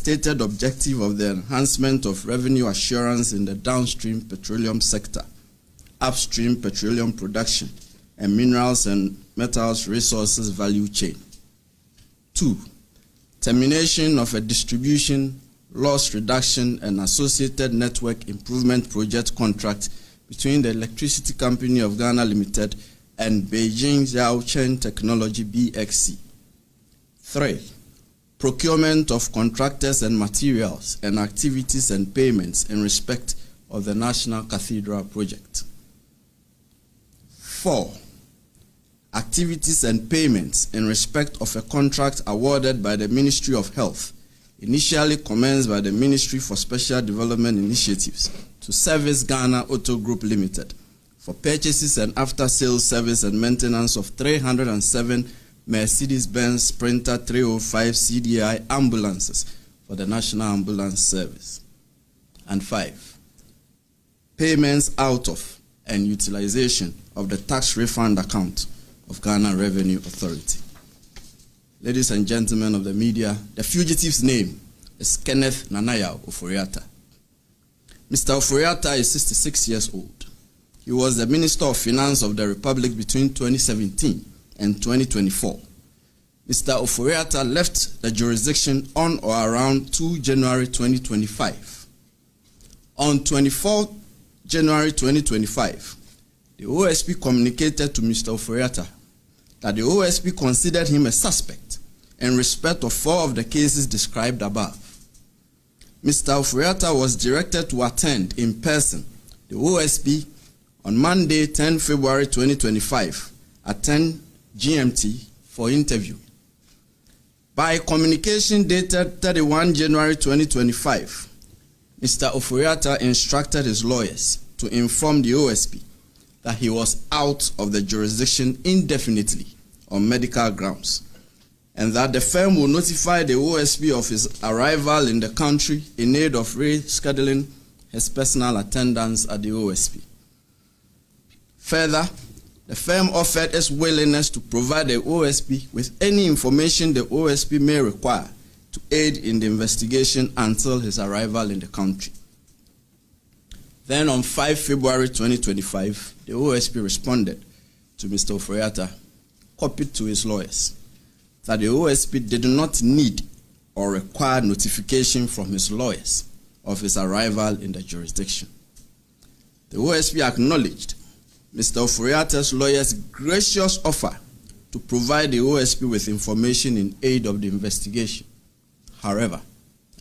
stated objective of the enhancement of revenue assurance in the downstream petroleum sector, upstream petroleum production, and minerals and metals resources value chain. 2. Termination of a distribution, loss reduction, and associated network improvement project contract between the Electricity Company of Ghana Limited and Beijing Xiaochen Technology BXC. 3. Procurement of contractors and materials and activities and payments in respect of the National Cathedral project. 4. Activities and payments in respect of a contract awarded by the Ministry of Health, initially commenced by the Ministry for Special Development Initiatives to Service Ghana Auto Group Limited for purchases and after-sales service and maintenance of 307 Mercedes-Benz Sprinter 305 CDI ambulances for the National Ambulance Service. And 5. Payments out of and utilization of the tax refund account of Ghana Revenue Authority. Ladies and gentlemen of the media, the fugitive's name is Kenneth Nanaya Oforiatta. Mr. Oforiatta is 66 years old. He was the Minister of Finance of the Republic between 2017 and 2024. Mr. Oforiatta left the jurisdiction on or around 2 January 2025. On 24 January 2025, the OSP communicated to Mr. Oforiatta that the OSP considered him a suspect in respect of 4 of the cases described above. Mr. Oforiatta was directed to attend in person the OSP on Monday, 10 February 2025 at 10 GMT for interview. By communication dated 31 January 2025, Mr. Oforiatta instructed his lawyers to inform the OSP that he was out of the jurisdiction indefinitely on medical grounds, and that the firm will notify the OSP of his arrival in the country in aid of rescheduling his personal attendance at the OSP. Further, the firm offered its willingness to provide the OSP with any information the OSP may require to aid in the investigation until his arrival in the country. Then on 5 February 2025, the OSP responded to Mr. Oforiatta, copied to his lawyers, that the OSP did not need or require notification from his lawyers of his arrival in the jurisdiction. The OSP acknowledged Mr. Oforiatta's lawyer's gracious offer to provide the OSP with information in aid of the investigation. However,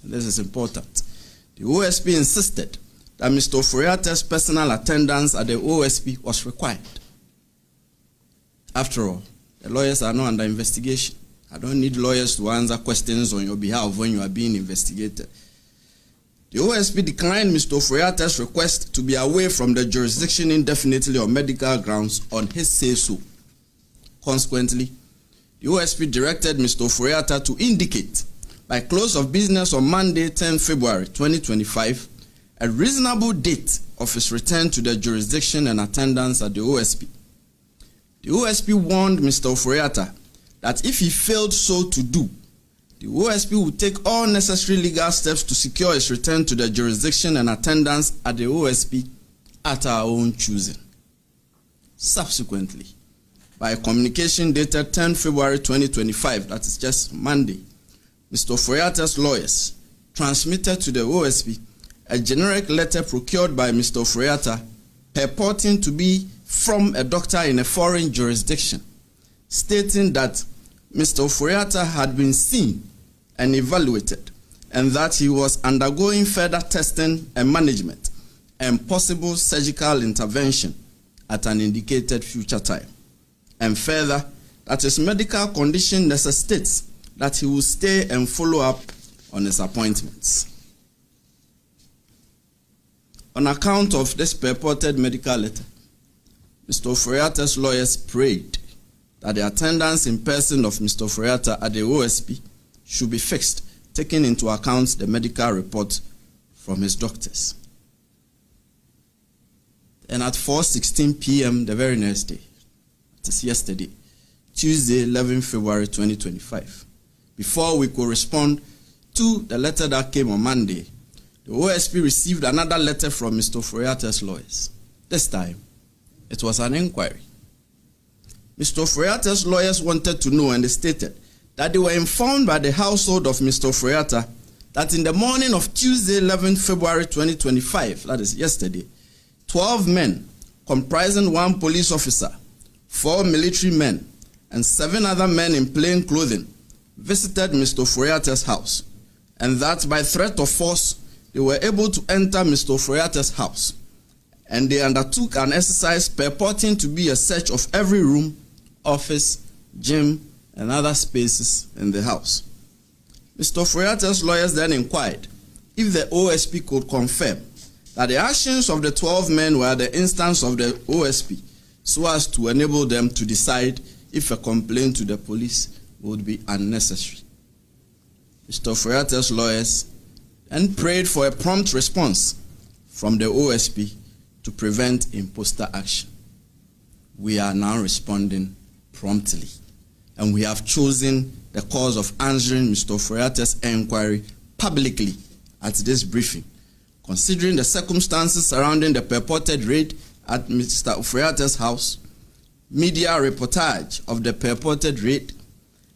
and this is important, the OSP insisted that Mr. Oforiatta's personal attendance at the OSP was required. After all, the lawyers are not under investigation. I don't need lawyers to answer questions on your behalf when you are being investigated. The OSP declined Mr. Oforiatta's request to be away from the jurisdiction indefinitely on medical grounds on his say-so. Consequently, the OSP directed Mr. Oforiatta to indicate by close of business on Monday, 10 February 2025, a reasonable date of his return to the jurisdiction and attendance at the OSP. The OSP warned Mr. Oforiatta that if he failed so to do, the OSP would take all necessary legal steps to secure his return to the jurisdiction and attendance at the OSP at our own choosing. Subsequently, by a communication dated 10 February 2025, that is just Monday, Mr. Oforiatta's lawyers transmitted to the OSP a generic letter procured by Mr. Oforiatta purporting to be from a doctor in a foreign jurisdiction, stating that Mr. Oforiatta had been seen and evaluated, and that he was undergoing further testing and management and possible surgical intervention at an indicated future time. And further, that his medical condition necessitates that he will stay and follow up on his appointments. On account of this purported medical letter, Mr. Oforiatta's lawyers prayed that the attendance in person of Mr. Oforiatta at the OSP should be fixed, taking into account the medical report from his doctors. And at 4:16 p.m. the very next day, it is yesterday, Tuesday, 11 February 2025, before we could respond to the letter that came on Monday, the OSP received another letter from Mr. Ofori-Attah's lawyers. This time, it was an inquiry. Mr. Ofori-Attah's lawyers wanted to know, and they stated that they were informed by the household of Mr. Ofori-Attah that in the morning of Tuesday, 11 February 2025, that is yesterday, 12 men, comprising 1 police officer, 4 military men, and 7 other men in plain clothing, visited Mr. Ofori-Attah's house, and that by threat of force, they were able to enter Mr. Ofori-Attah's house, and they undertook an exercise purporting to be a search of every room, office, gym, and other spaces in the house. Mr. Ofori-Attah's lawyers then inquired if the OSP could confirm that the actions of the 12 men were the instance of the OSP, so as to enable them to decide if a complaint to the police would be unnecessary. Mr. Ofori-Attah's lawyers then prayed for a prompt response from the OSP to prevent imposter action. We are now responding promptly, and we have chosen the course of answering Mr. Ofori-Attah's inquiry publicly at this briefing, considering the circumstances surrounding the purported raid at Mr. Ofori-Attah's house, media reportage of the purported raid,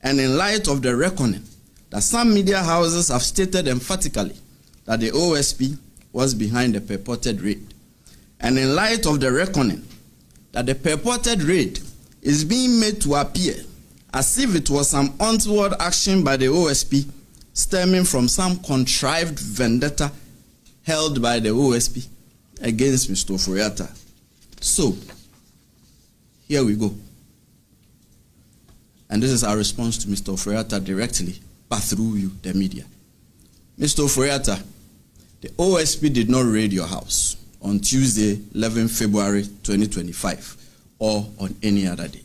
and in light of the reckoning that some media houses have stated emphatically that the OSP was behind the purported raid, and in light of the reckoning that the purported raid is being made to appear as if it was some untoward action by the OSP stemming from some contrived vendetta held by the OSP against Mr. Ofori-Attah. So, here we go. And this is our response to Mr. Ofori-Attah directly, but through you, the media. Mr. Ofori-Attah, the OSP did not raid your house on Tuesday, 11 February 2025, or on any other day.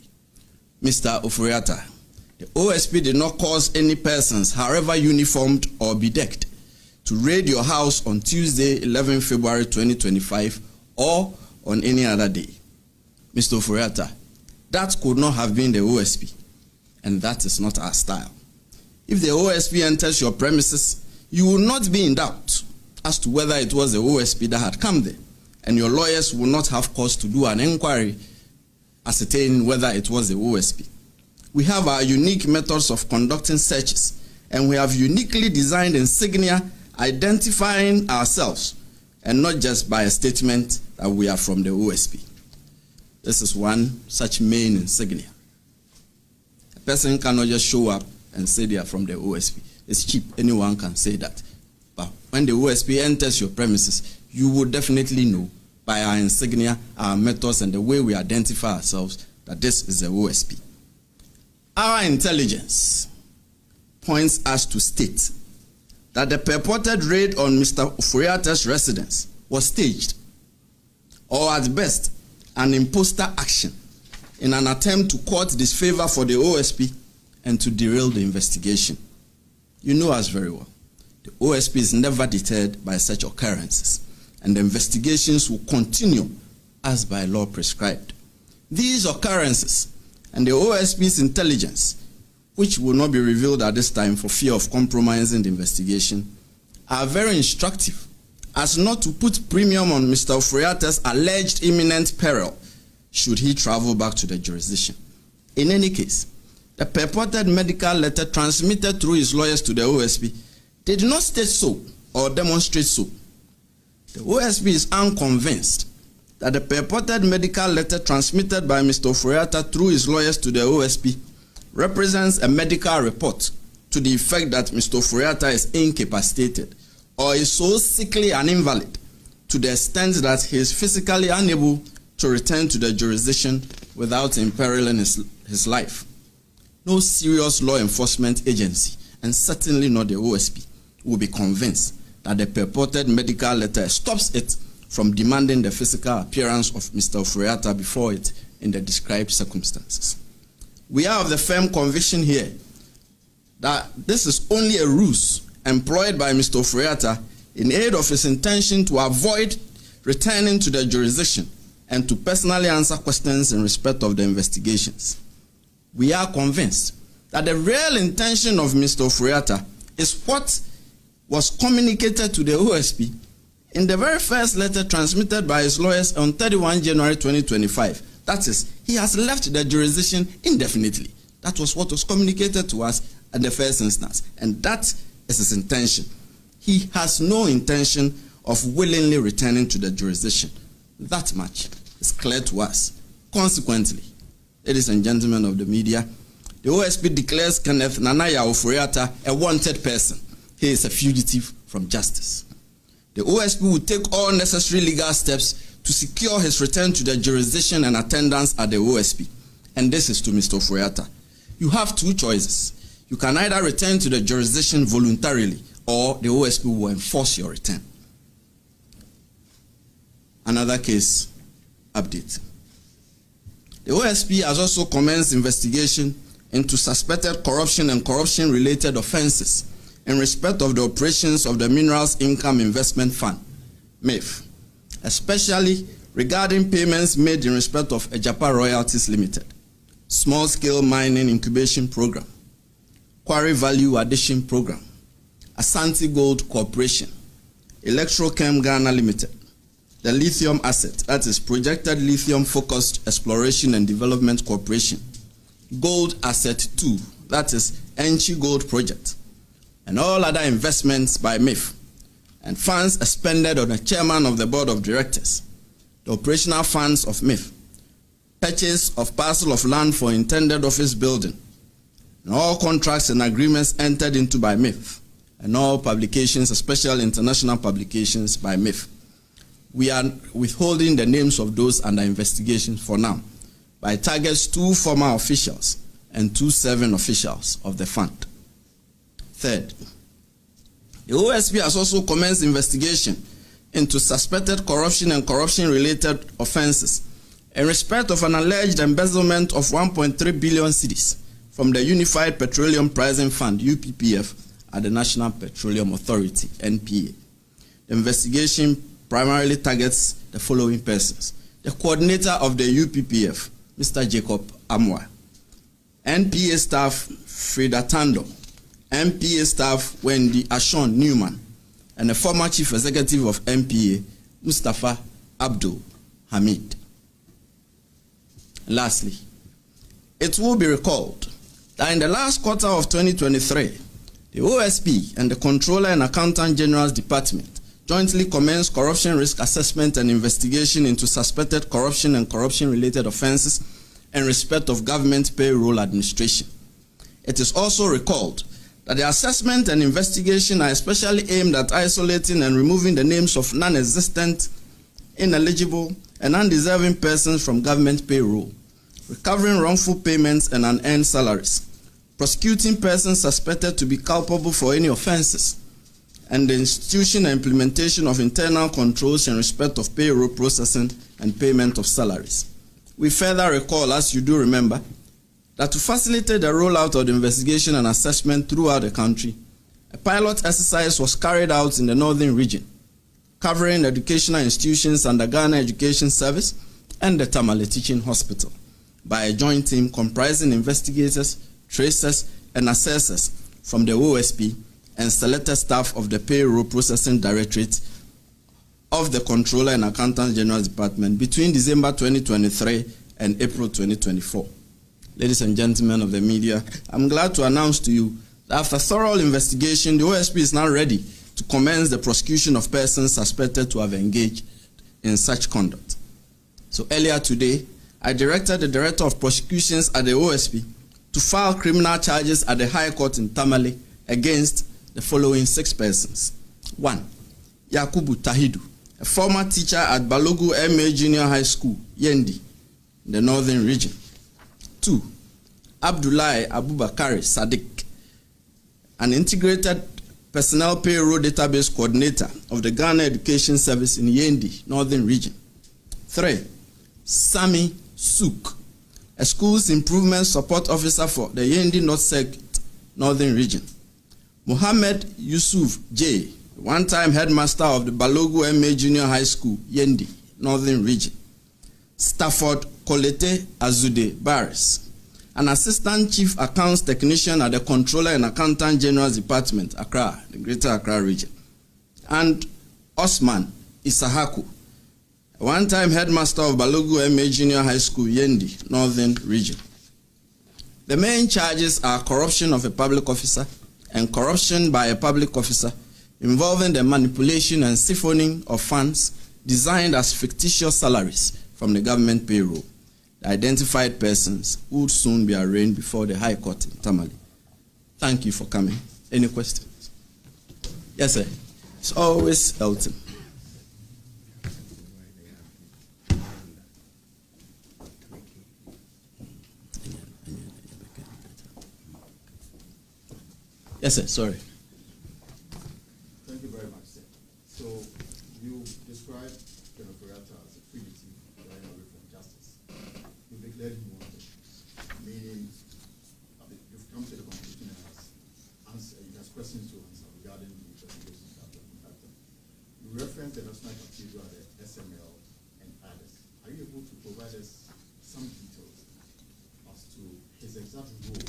Mr. Ofori-Attah, the OSP did not cause any persons, however uniformed or bedecked, to raid your house on Tuesday, 11 February 2025, or on any other day. Mr. Ofori-Attah, that could not have been the OSP, and that is not our style. If the OSP enters your premises, you will not be in doubt as to whether it was the OSP that had come there, and your lawyers will not have cause to do an inquiry ascertaining whether it was the OSP. We have our unique methods of conducting searches, and we have uniquely designed insignia identifying ourselves, and not just by a statement that we are from the OSP. This is one such main insignia. A person cannot just show up and say they are from the OSP. It's cheap, anyone can say that. But when the OSP enters your premises, you will definitely know by our insignia, our methods, and the way we identify ourselves that this is the OSP. Our intelligence points us to state that the purported raid on Mr. Ofori-Attah's residence was staged, or at best, an imposter action in an attempt to court disfavor for the OSP and to derail the investigation. You know us very well. The OSP is never deterred by such occurrences, and the investigations will continue as by law prescribed. These occurrences and the OSP's intelligence, which will not be revealed at this time for fear of compromising the investigation, are very instructive as not to put premium on Mr. Ofori-Attah's alleged imminent peril should he travel back to the jurisdiction. In any case, the purported medical letter transmitted through his lawyers to the OSP did not state so or demonstrate so. The OSP is unconvinced that the purported medical letter transmitted by Mr. Ofori-Attah through his lawyers to the OSP represents a medical report to the effect that Mr. Ofori-Attah is incapacitated or is so sickly and invalid to the extent that he is physically unable to return to the jurisdiction without imperiling his life. No serious law enforcement agency, and certainly not the OSP, will be convinced that the purported medical letter stops it from demanding the physical appearance of Mr. Ofori-Attah before it in the described circumstances. We are of the firm conviction here that this is only a ruse employed by Mr. Ofori-Attah in aid of his intention to avoid returning to the jurisdiction and to personally answer questions in respect of the investigations. We are convinced that the real intention of Mr. Ofori-Attah is what was communicated to the OSP in the very first letter transmitted by his lawyers on 31 January 2025. That is, he has left the jurisdiction indefinitely. That was what was communicated to us at the first instance, and that is his intention. He has no intention of willingly returning to the jurisdiction. That much is clear to us. Consequently, ladies and gentlemen of the media, the OSP declares Kenneth Nanaya Oforiatta a wanted person. He is a fugitive from justice. The OSP will take all necessary legal steps to secure his return to the jurisdiction and attendance at the OSP. And this is to Mr. Oforiatta. You have two choices. You can either return to the jurisdiction voluntarily, or the OSP will enforce your return. Another case update. The OSP has also commenced investigation into suspected corruption and corruption-related offenses in respect of the operations of the Minerals Income Investment Fund, MIF, especially regarding payments made in respect of Ejapa Royalties Limited, Small-Scale Mining Incubation Program, Quarry Value Addition Program, Asante Gold Corporation, Electrochem Ghana Limited, the Lithium Asset, that is Projected Lithium Focused Exploration and Development Corporation, Gold Asset 2, that is Enchi Gold Project, and all other investments by MIF, and funds expended on the chairman of the board of directors, the operational funds of MIF, purchase of parcel of land for intended office building, and all contracts and agreements entered into by MIF, and all publications, especially international publications by MIF. We are withholding the names of those under investigation for now, by targets 2 former officials and 2 serving officials of the fund. Third, the OSP has also commenced investigation into suspected corruption and corruption-related offenses in respect of an alleged embezzlement of 1.3 billion cedis from the Unified Petroleum Pricing Fund, UPPF, at the National Petroleum Authority, NPA. The investigation primarily targets the following persons: the coordinator of the UPPF, Mr. Jacob Amwa, NPA staff Frida Tando, NPA staff Wendy Ashon Newman, and the former chief executive of NPA, Mustafa Abdul Hamid. Lastly, it will be recalled that in the last quarter of 2023, the OSP and the Controller and Accountant General's Department jointly commenced corruption risk assessment and investigation into suspected corruption and corruption-related offenses in respect of government payroll administration. It is also recalled that the assessment and investigation are especially aimed at isolating and removing the names of non-existent, ineligible, and undeserving persons from government payroll, recovering wrongful payments and unearned salaries, prosecuting persons suspected to be culpable for any offenses, and the institution and implementation of internal controls in respect of payroll processing and payment of salaries. We further recall, as you do remember, that to facilitate the rollout of the investigation and assessment throughout the country, a pilot exercise was carried out in the northern region, covering educational institutions under Ghana Education Service and the Tamale Teaching Hospital, by a joint team comprising investigators, tracers, and assessors from the OSP and selected staff of the Payroll Processing Directorate of the Controller and Accountant General's Department between December 2023 and April 2024. Ladies and gentlemen of the media, I'm glad to announce to you that after thorough investigation, the OSP is now ready to commence the prosecution of persons suspected to have engaged in such conduct. So earlier today, I directed the Director of Prosecutions at the OSP to file criminal charges at the High Court in Tamale against the following 6 persons. 1. Yakubu Tahidu, a former teacher at Balogu MA Junior High School, Yendi, in the northern region. 2. Abdullahi Abubakari Sadiq, an integrated personnel payroll database coordinator of the Ghana Education Service in Yendi, northern region. 3. Sami Suk, a schools improvement support officer for the Yendi North Circuit, northern region. Mohammed Yusuf J., one-time headmaster of the Balogu MA Junior High School, Yendi, northern region. Stafford Kolete Azude Barris, an assistant chief accounts technician at the Controller and Accountant General's Department, Accra, the Greater Accra region. And Osman Isahaku, a one-time headmaster of Balogu MA Junior High School, Yendi, Northern Region. The main charges are corruption of a public officer and corruption by a public officer involving the manipulation and siphoning of funds designed as fictitious salaries from the government payroll. The identified persons would soon be arraigned before the High Court in Tamale. Thank you for coming. Any questions? Yes, sir. It's always Elton. Yes, sir. Sorry. Thank you very much, sir. So you described Colonel Ferrata as a fugitive running away from justice. You declared him wanted, meaning you've come to the conclusion and he has questions to answer regarding the investigations that have been conducted. You referenced the National Cathedral, the SML, and others. Are you able to provide us some details as to his exact role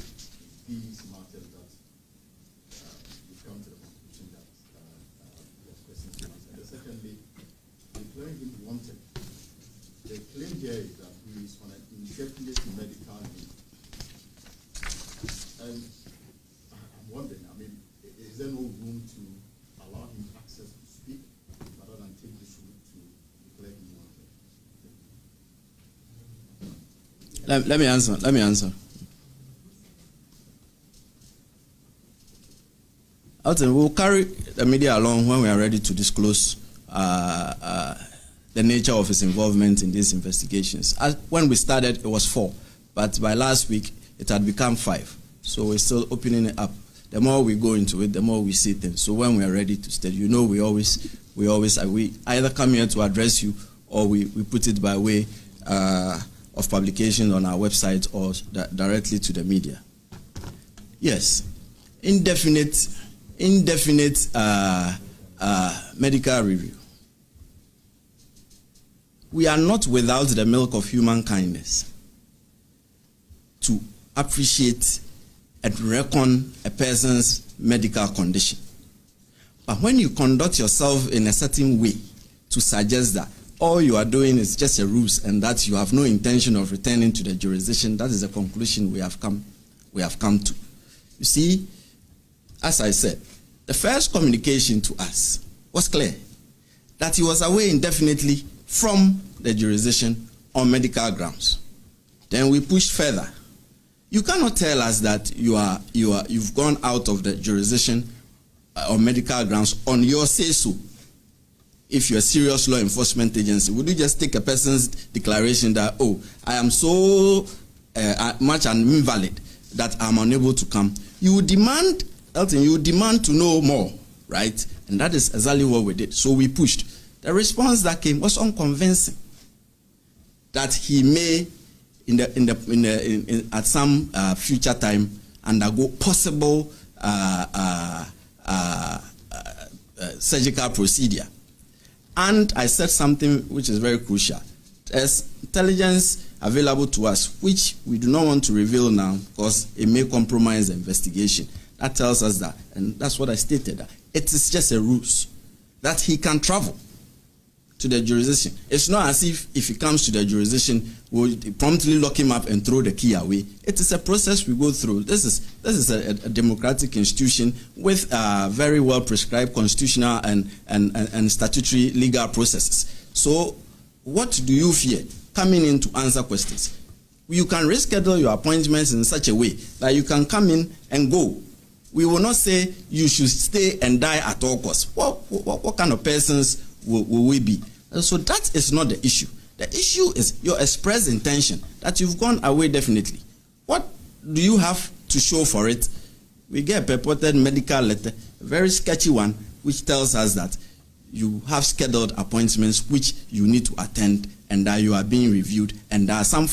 in these matters that you've come to the conclusion that he has questions to answer? And secondly, declaring him wanted. The claim here is that he is on an indefinite medical leave. And I'm wondering, I mean, is there no room to allow him access to speak rather than take this route to declare him wanted? Let me answer. Elton, we'll carry the media along when we are ready to disclose the nature of his involvement in these investigations. When we started, it was 4, but by last week, it had become 5. So we're still opening it up. The more we go into it, the more we see things. So when we are ready to state, you know, we either come here to address you or we put it by way of publication on our website or directly to the media. Yes, indefinite medical review. We are not without the milk of human kindness to appreciate and reckon a person's medical condition. But when you conduct yourself in a certain way to suggest that all you are doing is just a ruse and that you have no intention of returning to the jurisdiction, that is the conclusion we have come to. You see, as I said, the first communication to us was clear, that he was away indefinitely from the jurisdiction on medical grounds. Then we pushed further. You cannot tell us that you've gone out of the jurisdiction on medical grounds on your say-so. If you're a serious law enforcement agency, would you just take a person's declaration that, oh, I am so much an invalid that I'm unable to come? You demand, Elton, you demand to know more, right? And that is exactly what we did. So we pushed. The response that came was unconvincing. That he may, at some future time, undergo possible surgical procedure. And I said something which is very crucial. There's intelligence available to us, which we do not want to reveal now because it may compromise the investigation. That tells us that, and that's what I stated, that it is just a ruse, that he can travel to the jurisdiction. It's not as if he comes to the jurisdiction, we'll promptly lock him up and throw the key away. It is a process we go through. This is a democratic institution with very well prescribed constitutional and statutory legal processes. So what do you fear coming in to answer questions? You can reschedule your appointments in such a way that you can come in and go. We will not say you should stay and die at all costs. What kind of persons will we be? So that is not the issue. The issue is your express intention that you've gone away definitely. What do you have to show for it? We get a purported medical letter, a very sketchy one, which tells us that you have scheduled appointments which you need to attend and that you are being reviewed, and there are some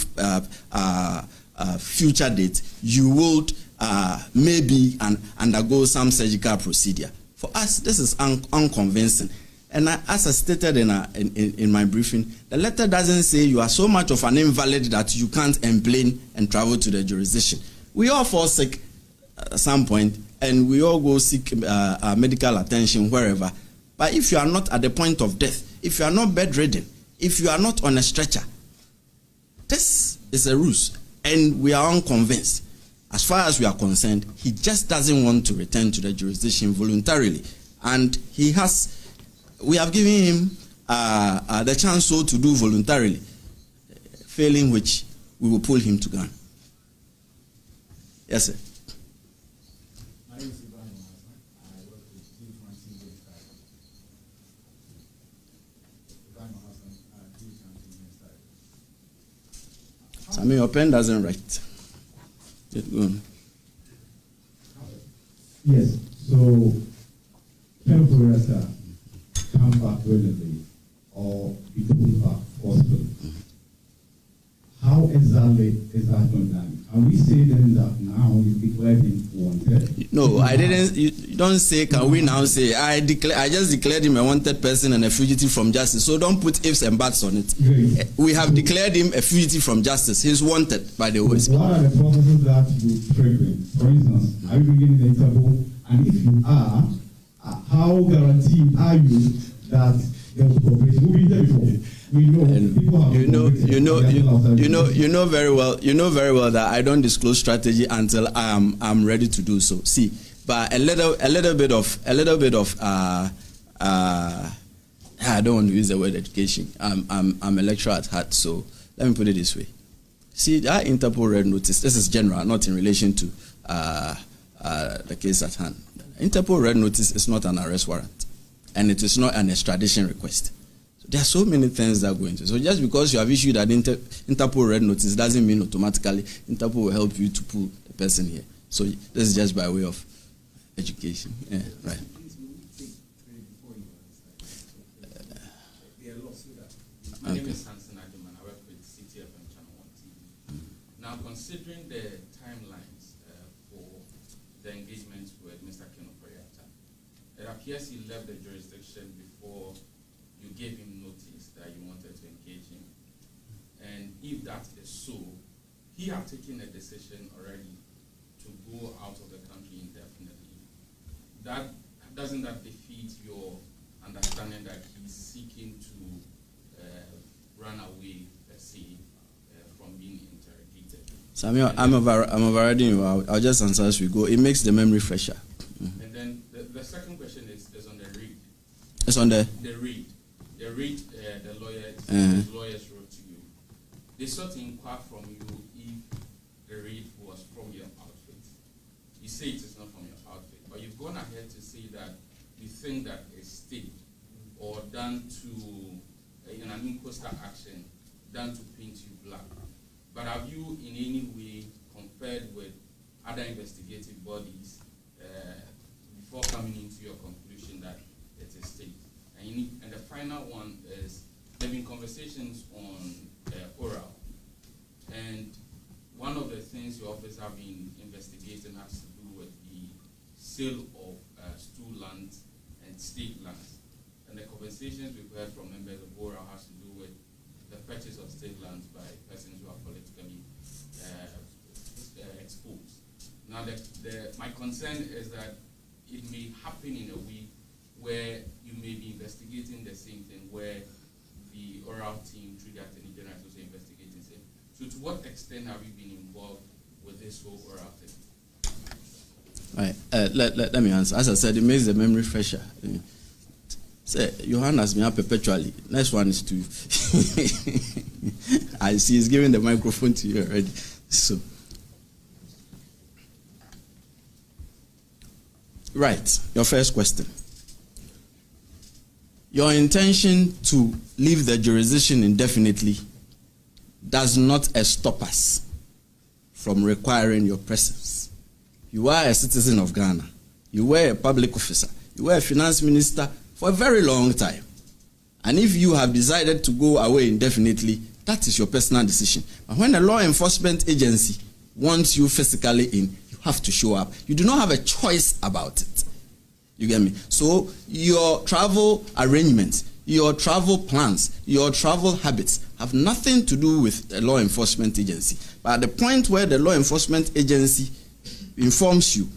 future dates you would maybe undergo some surgical procedure. For us, this is unconvincing. And as I stated in my briefing, the letter doesn't say you are so much of an invalid that you can't complain and travel to the jurisdiction. We all fall sick at some point, and we all go seek medical attention wherever. But if you are not at the point of death, if you are not bedridden, if you are not on a stretcher, this is a ruse, and we are unconvinced. As far as we are concerned, he just doesn't want to return to the jurisdiction voluntarily, and we have given him the chance so to do voluntarily, failing which we will pull him to Ghana. Yes, sir. My name is Ibrahim. I work with Sammy, your pen doesn't write. Go on. Yes, so Kenoforiata come back willingly or be pulled back forcibly. How exactly is that not done? Can we say then that now you declared him wanted? No, I didn't. You don't say. Can we now say? I just declared him a wanted person and a fugitive from justice. So don't put ifs and buts on it. Great. We have declared him a fugitive from justice. He's wanted by the OSP. What are the processes that you trigger? For instance, are you beginning the interval? And if you are, how guaranteed are you that there was cooperation? We've been there before. We know people have you know very well that I don't disclose strategy until I'm ready to do so. See, but a little bit of I don't want to use the word education. I'm a lecturer at heart, so let me put it this way. See, that Interpol red notice, this is general, not in relation to the case at hand. Interpol red notice is not an arrest warrant, and it is not an extradition request. There are so many things that go into it. So just because you have issued an Interpol red notice doesn't mean automatically Interpol will help you to pull the person here. So this is just by way of education. Yeah, right. My name is Hansen Ademan. I work with CTFM Channel 1 TV. Now, considering the timelines for the engagement with Mr. Kenoforiata, it appears he left the jurisdiction before you gave him notice that you wanted to engage him. And if that is so, he had taken a decision already to go out of the country indefinitely. Doesn't that defeat your understanding that he's seeking to run away, let's say, from being interrogated? Samuel, I'm overriding you. I'll just answer as we go. It makes the memory fresher. Mm-hmm. And then the second question is on the read. It's on the read. The read the lawyers wrote to you. They sought to inquire from you if the read was from your outfit. You say it is not from your outfit, but you've gone ahead to say that you think that it's staged or done to, in an imposter action, done to paint you black. But have you in any way compared with other investigative bodies before coming into your conclusion that it is staged? And the final one is, there have been conversations on oral. And one of the things your office have been investigating has to do with the sale of stool lands and state lands. And the conversations we've heard from members of oral has to do with the purchase of state lands by persons who are politically exposed. Now, my concern is that it may happen in a way where you may be investigating the same thing, where the oral team, through the Attorney General, is also investigating the same. So to what extent have you been involved with this whole oral thing? Right. Let me answer. As I said, it makes the memory fresher. Say, Johan has been up perpetually. Next one is to... I see he's giving the microphone to you already. So... Right. Your first question. Your intention to leave the jurisdiction indefinitely does not stop us from requiring your presence. You are a citizen of Ghana. You were a public officer. You were a finance minister for a very long time. And if you have decided to go away indefinitely, that is your personal decision. But when a law enforcement agency wants you physically in, you have to show up. You do not have a choice about it. You get me? So your travel arrangements, your travel plans, your travel habits have nothing to do with a law enforcement agency. But at the point where the law enforcement agency informs you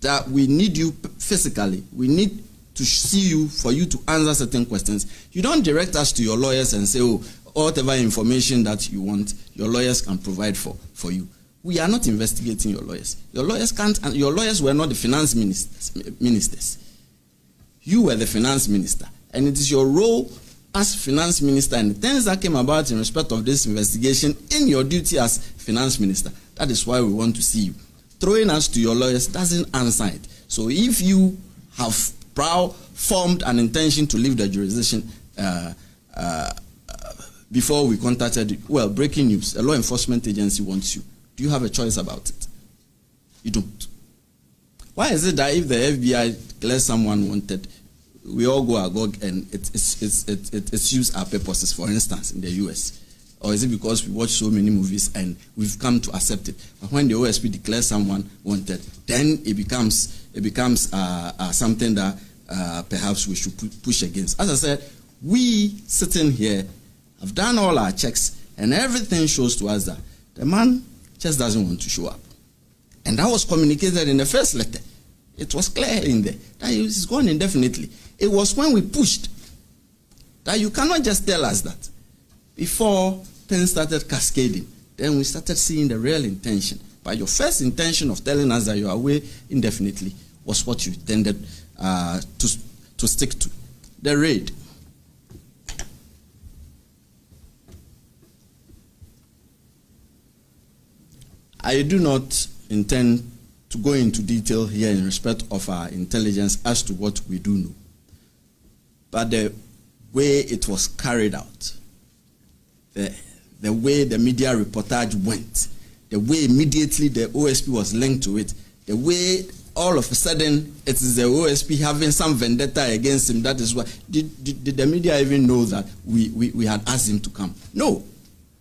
that we need you physically, we need to see you for you to answer certain questions, you don't direct us to your lawyers and say, oh, whatever information that you want, your lawyers can provide for you. We are not investigating your lawyers. Your lawyers can't, and your lawyers were not the finance ministers. You were the finance minister. And it is your role as finance minister and the things that came about in respect of this investigation in your duty as finance minister. That is why we want to see you. Throwing us to your lawyers doesn't answer it. So if you have formed an intention to leave the jurisdiction before we contacted you, well, breaking news, a law enforcement agency wants you. Do you have a choice about it? You don't. Why is it that if the FBI declares someone wanted, we all go agog and it suits our purposes, for instance, in the US? Or is it because we watch so many movies and we've come to accept it? But when the OSP declares someone wanted, then it becomes something that perhaps we should push against. As I said, we sitting here have done all our checks and everything shows to us that the man just doesn't want to show up. And that was communicated in the first letter. It was clear in there that he's gone indefinitely. It was when we pushed that you cannot just tell us that. Before things started cascading, then we started seeing the real intention. But your first intention of telling us that you are away indefinitely was what you tended to stick to. The raid. I do not intend to go into detail here in respect of our intelligence as to what we do know. But the way it was carried out, the way the media reportage went, the way immediately the OSP was linked to it, the way all of a sudden it is the OSP having some vendetta against him, that is why. Did the media even know that we had asked him to come? No.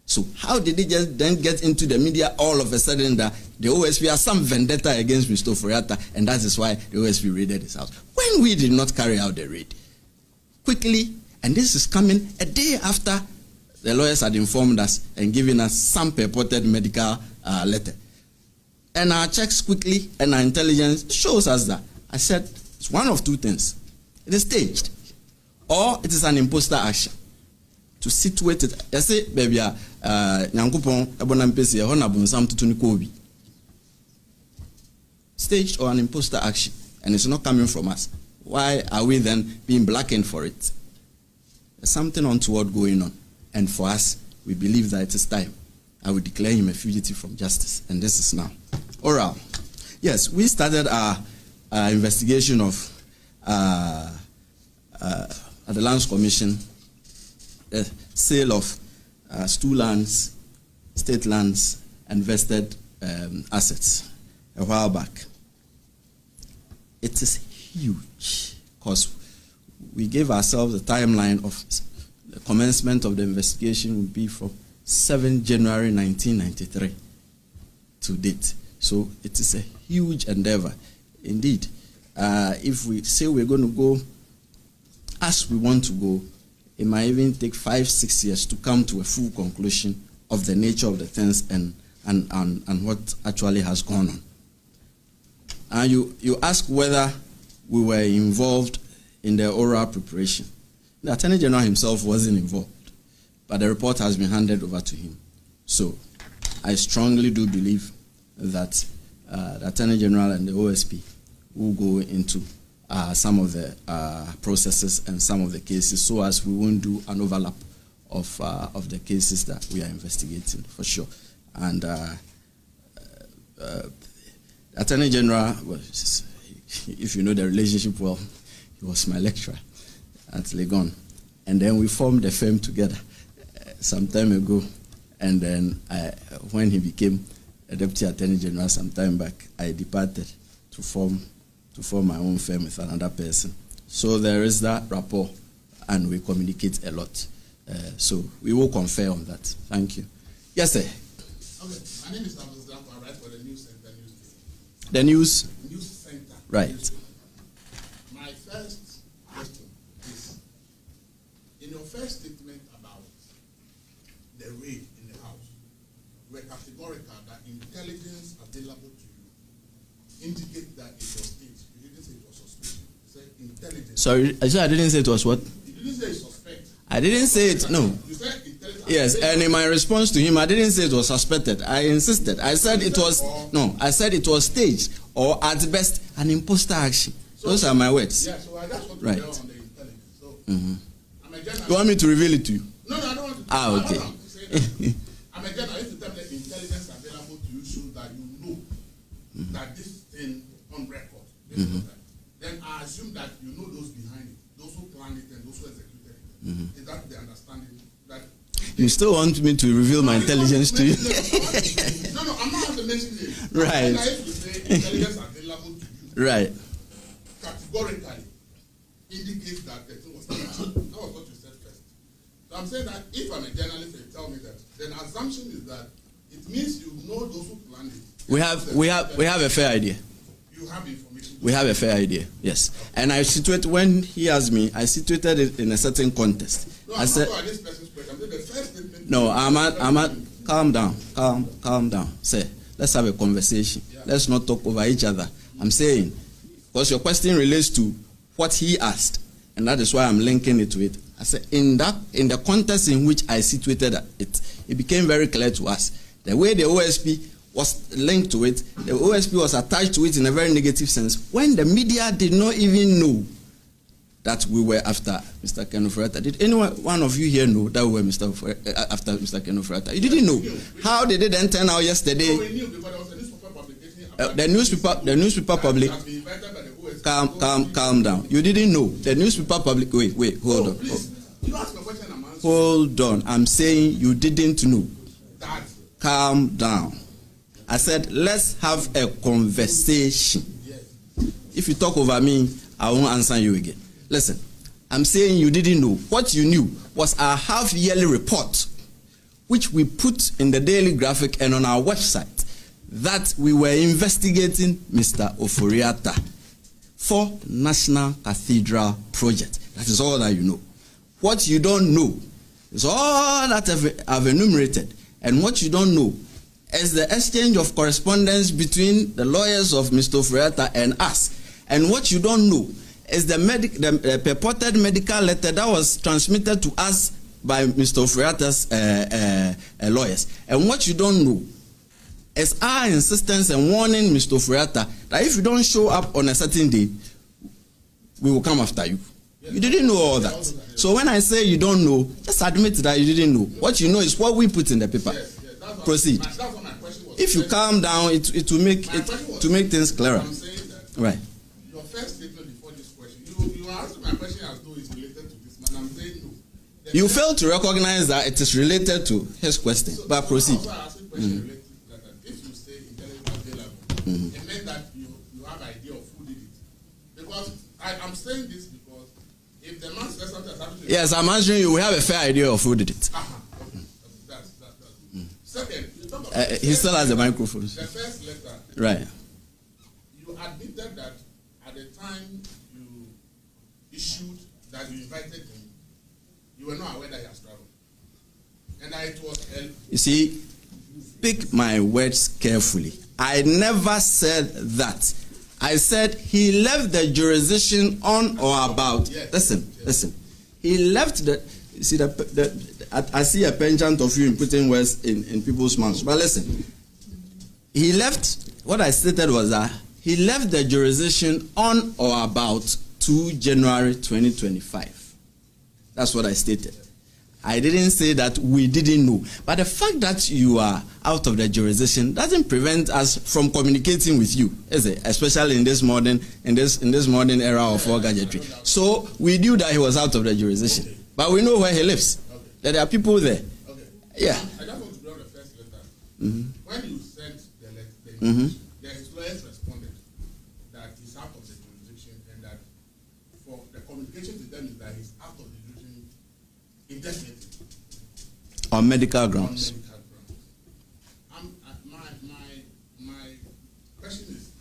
So how did it just then get into the media all of a sudden that the OSP has some vendetta against Mr. Oforiatta and that is why the OSP raided his house? When we did not carry out the raid. Quickly, and this is coming a day after the lawyers had informed us and given us some purported medical letter. And our checks quickly and our intelligence shows us that. I said, it's one of two things. It is staged or it is an imposter action. To situate it, I say, baby, Nyankopon, Abonampesi, Honabun, Sam Tutunikobi. Staged or an imposter action, and it's not coming from us. Why are we then being blackened for it? There's something untoward going on, and for us, we believe that it is time. I will declare him a fugitive from justice, and this is now. Oral. Yes, we started our investigation of at the Lands Commission. The sale of stool lands, state lands, and vested assets a while back. It is huge because we gave ourselves a timeline of the commencement of the investigation would be from 7 January 1993 to date. So it is a huge endeavor. Indeed, if we say we're going to go as we want to go, it might even take 5-6 years to come to a full conclusion of the nature of the things and what actually has gone on. And you ask whether we were involved in the oral preparation. The Attorney General himself wasn't involved, but the report has been handed over to him. So I strongly do believe that the Attorney General and the OSP will go into some of the processes and some of the cases so as we won't do an overlap of the cases that we are investigating, for sure. And Attorney General, well, if you know the relationship well, he was my lecturer at Legon. And then we formed a firm together some time ago. And then when he became a Deputy Attorney General some time back, I departed to form my own firm with another person. So there is that rapport, and we communicate a lot. So we will confer on that. Thank you. Yes, sir. Okay, my name is Abdul. I write for the News Center newspaper. The News Center. Right. My first statement about the raid in the house were categorical that intelligence available to you indicate that it was staged. You didn't say it was suspicion. You said intelligence. Sorry, I didn't say it was what? You didn't say suspect. I didn't say it, no. You said intelligence. Yes, and in my response to him, I didn't say it was suspected. I insisted. I said it was, no, I said it was staged or at best an imposter action. Those are my words. Yeah, so I just want to right. on the intelligence. So, I'm a journalist. You want me to reveal it to you? No, I don't want to. Okay. I'm a journalist. If you tell me the intelligence available to you shows that you know that this thing on record, then I assume that you know those behind it, those who planned it and those who executed it. Is that the understanding? That you still want me to reveal my intelligence to you? No, I'm not going to mention it. Right. I have to say intelligence available to you. Right. Categorically indicates that the thing was staged. That was what you said first. So I'm saying that if I'm a journalist and you tell me that, then the assumption is that it means you know those who planned it. We have a fair idea. You have information. We have a fair idea, yes. And I situate, when he asked me, I situated it in a certain context. No, I said, this person's question. I'm saying the first statement. no, calm down. Say, let's have a conversation. Yeah. Let's not talk over each other. I'm saying, because your question relates to what he asked, and that is why I'm linking it to it. I said, in the context in which I situated it became very clear to us. The way the OSP was linked to it, the OSP was attached to it in a very negative sense, when the media did not even know that we were after Mr. Kenofurata. Did any one of you here know that we were after Mr. Kenofurata? You didn't know. How did it then turn out yesterday? No, we knew because there was a newspaper publication. The newspaper public. Calm down. You didn't know. The newspaper public. Wait, hold on. Please. You ask a question, I'm answering. Hold on. I'm saying you didn't know. That. Calm down. I said, let's have a conversation. Yes. If you talk over me, I won't answer you again. Listen, I'm saying you didn't know. What you knew was our half-yearly report, which we put in the Daily Graphic and on our website, that we were investigating Mr. Oforiatta for the National Cathedral Project. That is all that you know. What you don't know is all that I've enumerated. And what you don't know is the exchange of correspondence between the lawyers of Mr. Oforiatta and us. And what you don't know is the purported medical letter that was transmitted to us by Mr. Oforiatta's lawyers. And what you don't know is our insistence and warning Mr. Oforiatta that if you don't show up on a certain day, we will come after you. Yes. You didn't know all that. So when I say you don't know, just admit that you didn't know. What you know is what we put in the paper. Yes. Proceed. That's what my question was. If you calm down, it will make things clearer. I'm saying that. Right. Your first statement before this question, you answered my question as though it's related to this man. I'm saying no. You fail to recognize that it is related to his question, but proceed. So I asked a question related to that. If you say intelligence available, it meant that you have an idea of who did it. Because I'm saying this because if the man says something has happened to you. Yes, I'm answering you. We have a fair idea of who did it. Okay. That's. Second, you talk about He still has the microphone. The first letter. Right. You admitted that at the time you issued that you invited him, you were not aware that he has traveled. And that it was you see, pick my words carefully. I never said that. I said he left the jurisdiction on or about. Yes. Listen. He left the. You see, I see a penchant of you in putting words in people's mouths. But listen, he left. What I stated was that he left the jurisdiction on or about 2 January 2025. That's what I stated. I didn't say that we didn't know. But the fact that you are out of the jurisdiction doesn't prevent us from communicating with you, is it? Especially in this modern era of all gadgetry. So we knew that he was out of the jurisdiction. Okay. But we know where he lives. Okay. That there are people there. Okay. Yeah. I just want to draw the first letter. When you sent the letter, the lawyers responded that he's out of the jurisdiction and that for the communication to them is that he's out of the jurisdiction indefinitely. On medical grounds. My question is,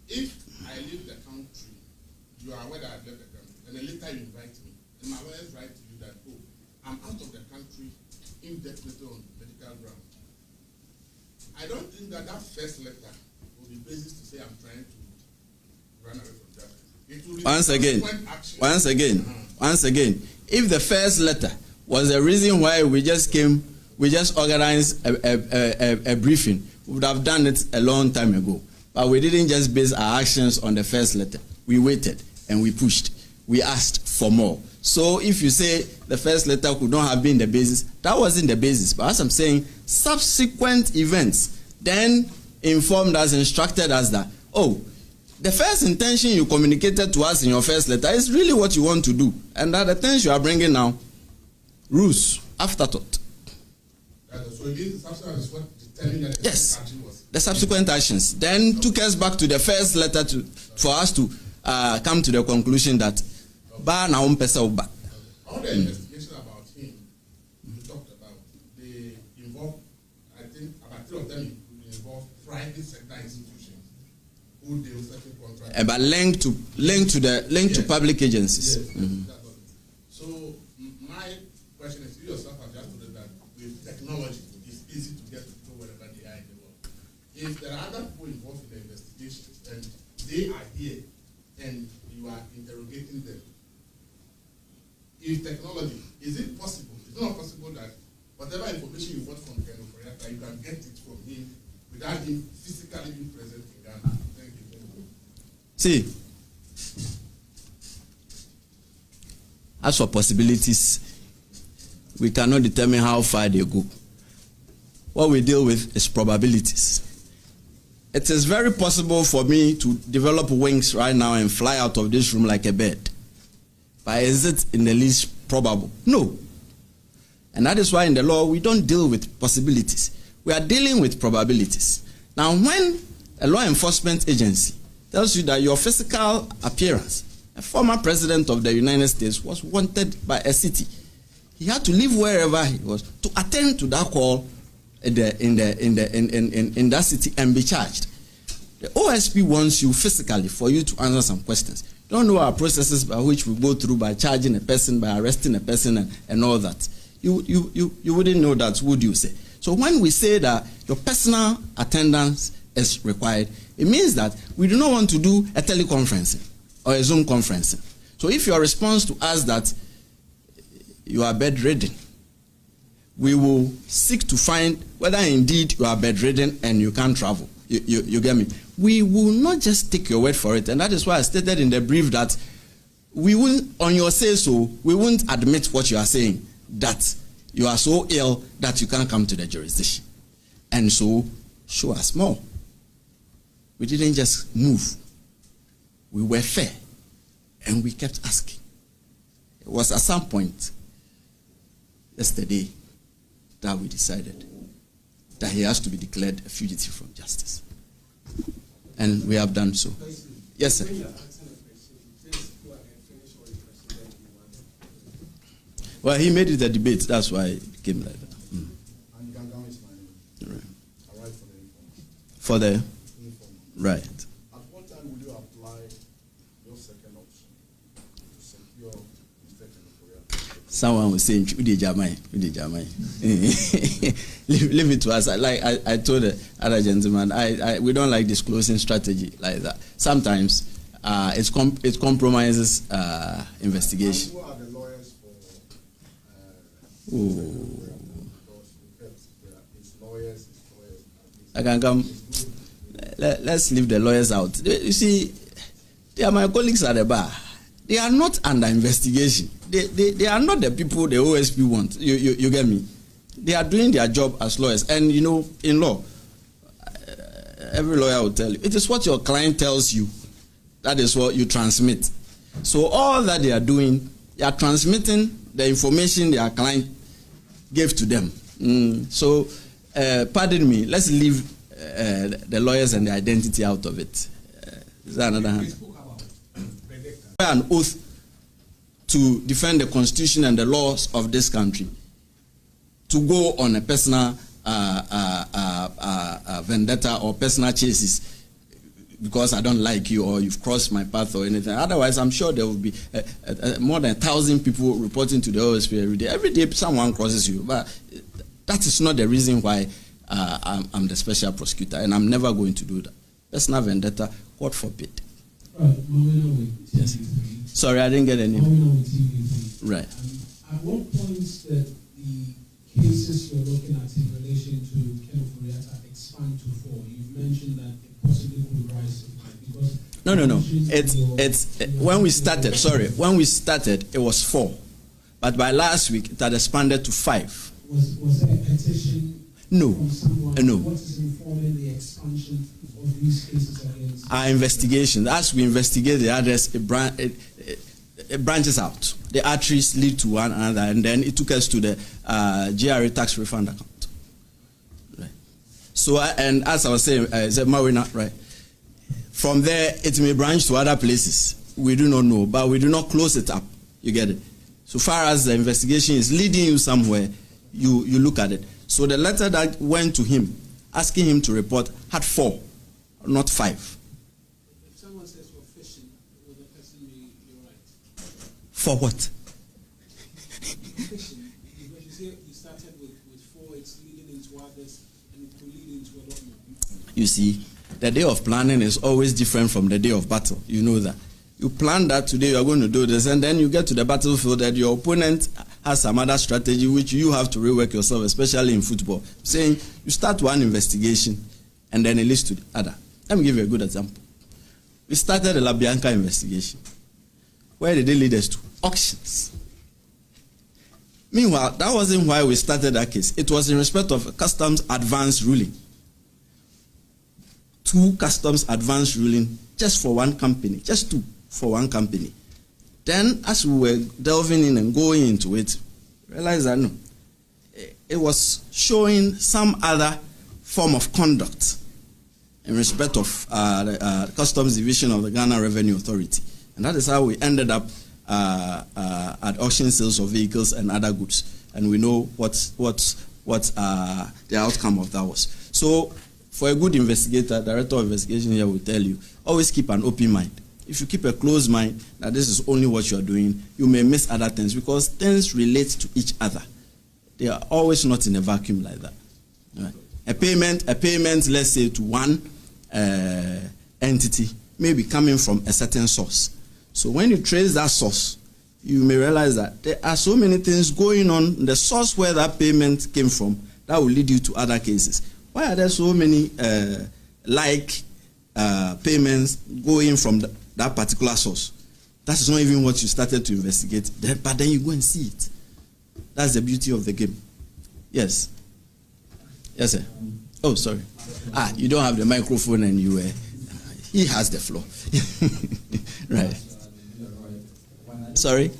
if I leave the country, you are aware that I've left the country, and then later you invite me, and my lawyers write to you that, oh, I'm out of the country indefinitely on medical ground. I don't think that first letter will be basis to say I'm trying to run away from justice. It will be once again, if the first letter was the reason why we just organized a briefing, we would have done it a long time ago. But we didn't just base our actions on the first letter. We waited and we pushed. We asked for more. So if you say the first letter could not have been the basis, that wasn't the basis. But as I'm saying, subsequent events then informed us, instructed us that, oh, the first intention you communicated to us in your first letter is really what you want to do. And that the things you are bringing now, rules, afterthought. So this subsequent is what determined that the action was. The subsequent actions then took us back to the first letter for us to come to the conclusion that all the investigations about him you talked about, they involve, I think about 3 of them involve private sector institutions who deal with certain contracts. But linked to public agencies. Yes, so my question is, you yourself have just told that with technology it's easy to get to people wherever they are in the world. If there are other people involved in the investigations and they are here and you are interrogating them, if technology, is it possible? It's not possible that whatever information you want from Colonel Koreata, you can get it from him without him physically being present in Ghana. Thank you. See, as for possibilities, we cannot determine how far they go. What we deal with is probabilities. It is very possible for me to develop wings right now and fly out of this room like a bird. But is it in the least probable? No. And that is why in the law we don't deal with possibilities. We are dealing with probabilities. Now when a law enforcement agency tells you that your physical appearance, a former president of the United States was wanted by a city, he had to leave wherever he was to attend to that call in that city and be charged. The OSP wants you physically for you to answer some questions. You don't know our processes by which we go through by charging a person, by arresting a person, and all that. You wouldn't know that, would you say? So when we say that your personal attendance is required, it means that we do not want to do a teleconferencing or a Zoom conferencing. So if your response to us that you are bedridden, we will seek to find whether indeed you are bedridden and you can't travel. You get me? We will not just take your word for it, and that is why I stated in the brief that we will, on your say so, we won't admit what you are saying, that you are so ill that you can't come to the jurisdiction. And so, show us more. We didn't just move. We were fair, and we kept asking. It was at some point yesterday that we decided that he has to be declared a fugitive from justice. And we have done so. Yes, sir. Well, he made it a debate. That's why it became like that. And Gangam is my name. Right. I write for the Informer. For the? Informer. Right. At what time will you apply your second option to secure Mr. Korea? Someone was saying, leave it to us. Like I told the other gentleman, we don't like disclosing strategy like that. Sometimes it compromises investigation. And who are the lawyers for his lawyers. I can come. Let's leave the lawyers out. You see, they are my colleagues at the bar. They are not under investigation. They are not the people the OSP want. You get me? They are doing their job as lawyers. And you know, in law, every lawyer will tell you, it is what your client tells you. That is what you transmit. So all that they are doing, they are transmitting the information their client gave to them. So, pardon me, let's leave the lawyers and the identity out of it. Is that another hand? An oath to defend the constitution and the laws of this country, to go on a personal vendetta or personal chases, because I don't like you or you've crossed my path or anything. Otherwise, I'm sure there will be more than 1,000 people reporting to the OSP every day. Every day someone crosses you. But that is not the reason why I'm the special prosecutor, and I'm never going to do that. Personal vendetta, God forbid. Right. Yes. Sorry, I didn't get any. Right. At what point that the cases you're looking at in relation to Ken Ofori-Atta expand to 4? You've mentioned that it possibly could rise to 5 because no. It's when we started. Sorry, when we started, it was 4, but by last week it had expanded to 5. Was there a petition? No. From someone? No. What is informing the expansion of these cases against? Our investigation. As we investigate the address, it branches out. The arteries lead to one another, and then it took us to the GRA tax refund account. Right. So, and as I was saying, Marina, right. From there, it may branch to other places. We do not know, but we do not close it up. You get it? So far as the investigation is leading you somewhere, you look at it. So the letter that went to him, asking him to report, had 4, not 5. If someone says you're fishing, will the person be right? For what? Fishing, because you say you started with 4, it's leading into others, and it could lead into a lot more. You see, the day of planning is always different from the day of battle. You know that. You plan that today you are going to do this, and then you get to the battlefield that your opponent has some other strategy which you have to rework yourself, especially in football. Saying you start one investigation and then it leads to the other. Let me give you a good example. We started the La Bianca investigation. Where did it lead us to? Auctions. Meanwhile, that wasn't why we started that case. It was in respect of a customs advance ruling. 2 customs advance ruling just for one company, just 2 for one company. Then, as we were delving in and going into it, realized that no, it was showing some other form of conduct in respect of the Customs Division of the Ghana Revenue Authority. And that is how we ended up at auction sales of vehicles and other goods. And we know what the outcome of that was. So, for a good investigator, director of investigation here will tell you, always keep an open mind. If you keep a closed mind that this is only what you are doing, you may miss other things because things relate to each other. They are always not in a vacuum like that. Right? A payment, let's say, to one entity may be coming from a certain source. So when you trace that source, you may realize that there are so many things going on in the source where that payment came from that will lead you to other cases. Why are there so many payments going from that particular source? That is not even what you started to investigate. But then you go and see it. That's the beauty of the game. Yes. Yes, sir. Oh, sorry. You don't have the microphone and you he has the floor. Right. Sorry?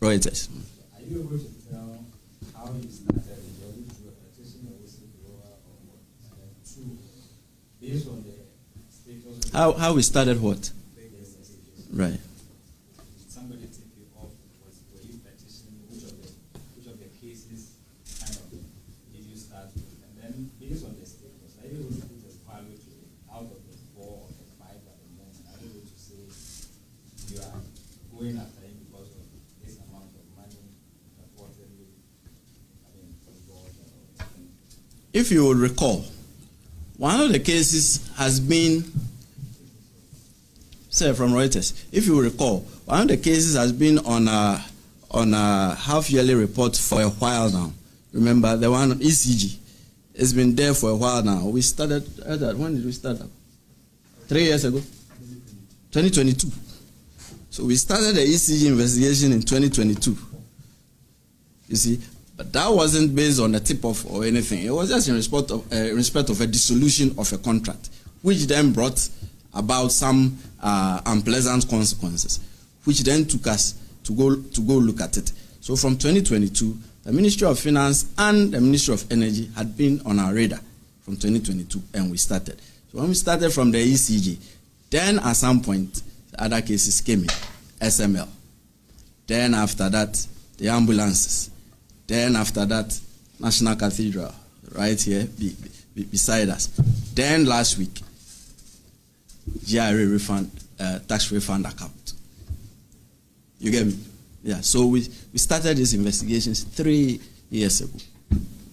Reuters. Are you able to tell how you started? Based on the status how we started what? Right. Somebody take you off, were you petitioning, which of the cases kind of did you start with? And then based on the status, are you able to put a value to it out of the 4 or the 5 at the moment? Are you able to say you are going after him because of this amount of money reportedly involved? If you will recall, one of the cases has been, say from Reuters, if you recall, one of the cases has been on a half-yearly report for a while now. Remember, the one on ECG. It's been there for a while now. We started, when did we start? 3 years ago? 2022. So we started the ECG investigation in 2022. You see? But that wasn't based on a tip-off or anything. It was just in respect of a dissolution of a contract, which then brought about some unpleasant consequences, which then took us to go look at it. So from 2022, the Ministry of Finance and the Ministry of Energy had been on our radar from 2022, and we started. So when we started from the ECG, then at some point, the other cases came in, SML. Then after that, the ambulances. Then after that, National Cathedral, right here beside us. Then last week, GRA refund, tax refund account. You get me? Yeah, so we started these investigations 3 years ago.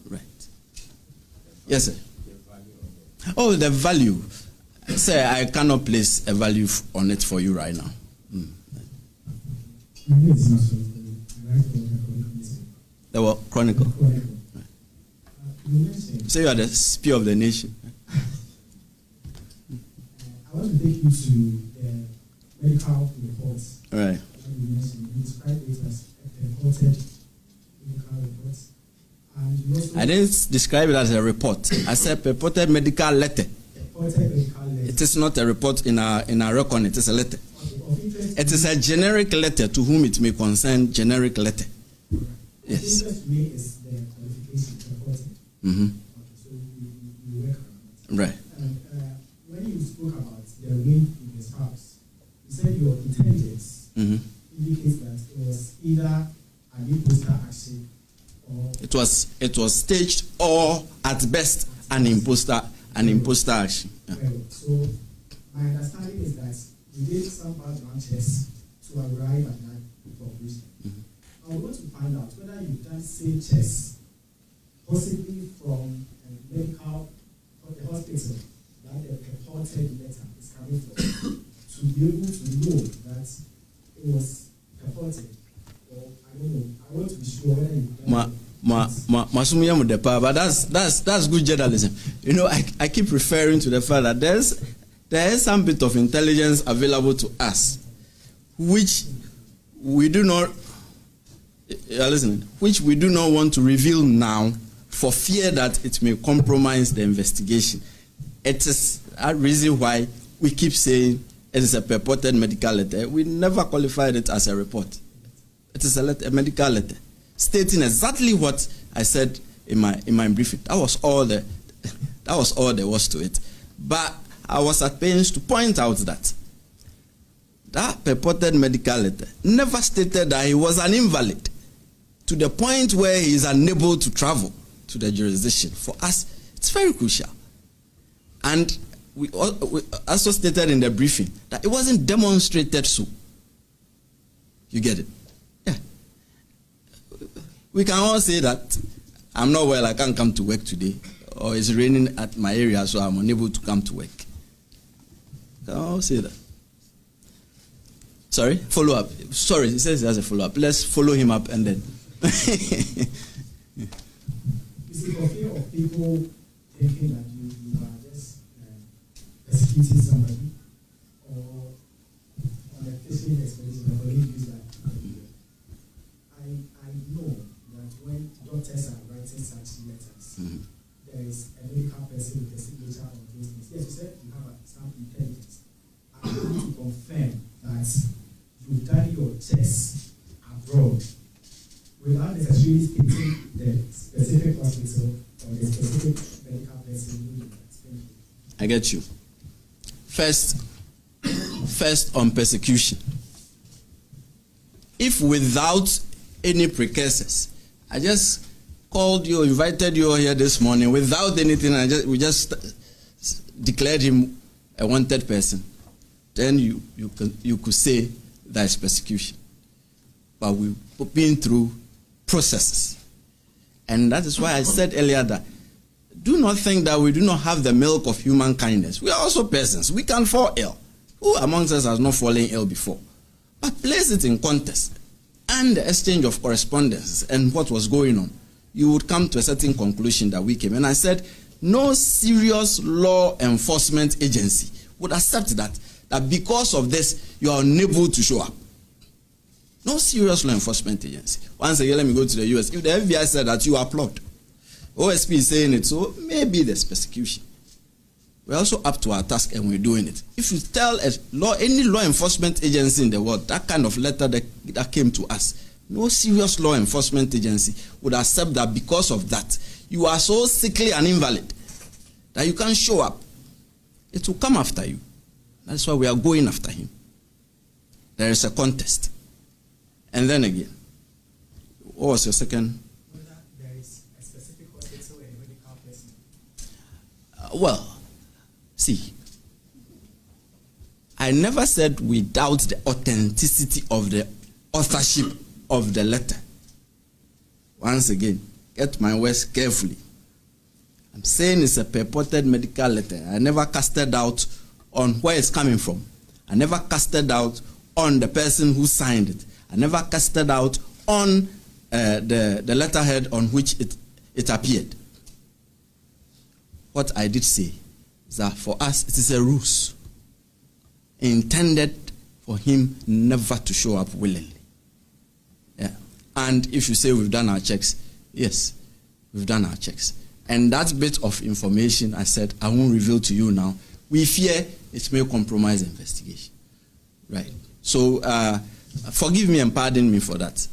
Right. Yes, sir. Oh, the value. Sir, I cannot place a value on it for you right now. The what? Chronicle. So you are the spear of the nation. I want to take you to the medical reports. All right. You described it as reported medical reports. And you also I didn't describe it as a report. I said purported medical letter. Reported medical letter. It is not a report in our record. It is a letter. It is a generic letter to whom it may concern. Generic letter. Yes. What interest me is the qualification reported. Mm-hmm. Okay, so you work around it. Right. And when you spoke about the wind in his house, you said your intelligence indicates that it was either an imposter action or it was staged or at best an imposter action. Yeah. Well, so my understanding is that we did some background checks to arrive at that conclusion. I would want to find out whether you've done same checks, possibly from a medical or the hospital that the purported letter is coming from, to be able to know that it was purported, or I don't know. I want to be sure whether you've done but that's good journalism. You know, I keep referring to the fact that there is some bit of intelligence available to us, which we do not. Which we do not want to reveal now, for fear that it may compromise the investigation. It is a reason why we keep saying it is a purported medical letter. We never qualified it as a report. It is a medical letter stating exactly what I said in my briefing. That was all there was to it. But I was at pains to point out that purported medical letter never stated that he was an invalid, to the point where he is unable to travel to the jurisdiction. For us, it's very crucial. And we also stated in the briefing that it wasn't demonstrated so. You get it? Yeah. We can all say that I'm not well, I can't come to work today, or it's raining at my area, so I'm unable to come to work. We can all say that. Sorry? Follow up. Sorry, he says he has a follow up. Let's follow him up and then. Is it for fear of people thinking that you are just persecuting somebody, or on a fishing expedition, or use that? I know that when doctors are writing such letters, there is a medical person with a signature on those things. Yes, you said you have some intelligence. I need to confirm that you've done your tests abroad without necessarily stating the specific hospital or the specific medical person who you are. I get you. First on persecution. If without any precursors, I just called you, invited you here this morning without anything, we just declared him a wanted person, then you could say that is persecution. But we've been through processes. And that is why I said earlier that do not think that we do not have the milk of human kindness. We are also persons. We can fall ill. Who amongst us has not fallen ill before? But place it in context and the exchange of correspondence and what was going on, you would come to a certain conclusion that we came. And I said, no serious law enforcement agency would accept that because of this, you are unable to show up. No serious law enforcement agency. Once again, let me go to the US. If the FBI said that, you applaud. OSP is saying it, so maybe there's persecution. We're also up to our task and we're doing it. If you tell any law enforcement agency in the world that kind of letter that came to us, no serious law enforcement agency would accept that because of that, you are so sickly and invalid that you can't show up. It will come after you. That's why we are going after him. There is a contest. And then again, what was your second? Whether there is a specific hospital and a medical person. Well, see, I never said we doubt the authenticity of the authorship of the letter. Once again, get my words carefully. I'm saying it's a purported medical letter. I never casted doubt on where it's coming from. I never casted doubt on the person who signed it. I never casted doubt on the letterhead on which it appeared. What I did say is that for us, it is a ruse intended for him never to show up willingly. Yeah. And if you say we've done our checks, yes, we've done our checks. And that bit of information I said I won't reveal to you now. We fear it may compromise the investigation. Right. So forgive me and pardon me for that.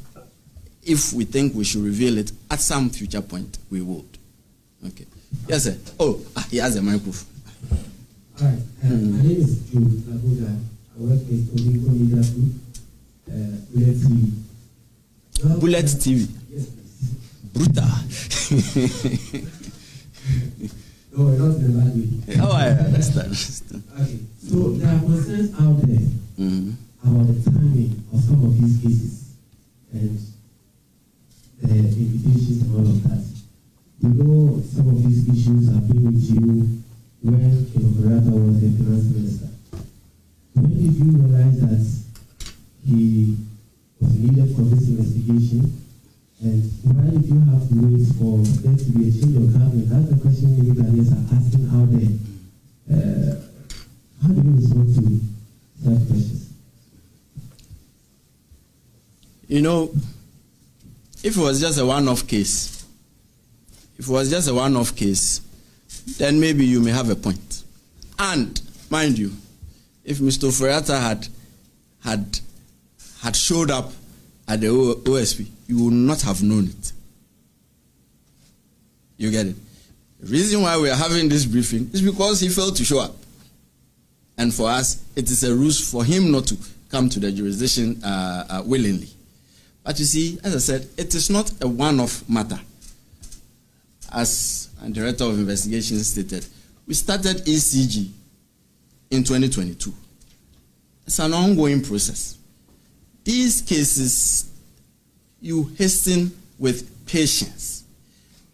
If we think we should reveal it at some future point, we would. Okay. Yes, sir. Oh, he has a microphone. All right. My name is Joe Labuda. I work with Olingo Media Group, Bullet TV. Bullet TV. Yes, please. Brutal. No, not in a bad way. Oh, I understand. Okay. So there are concerns out there about the timing of some of these cases and the invitations and all of that. We know some of these issues have been with you when Kenokorata was the finance minister. When did you realize that he was needed for this investigation? And why did you have to wait for there to be a change of government? That's the question many Ghanaians are asking out there. How do you respond to that question? You know, if it was just a one-off case, then maybe you may have a point. And mind you, if Mr. Oforiatta had showed up at the OSP, you would not have known it. You get it? The reason why we are having this briefing is because he failed to show up. And for us, it is a ruse for him not to come to the jurisdiction willingly. But you see, as I said, it is not a one-off matter. As the Director of Investigations stated, we started ECG in 2022. It's an ongoing process. These cases, you hasten with patience.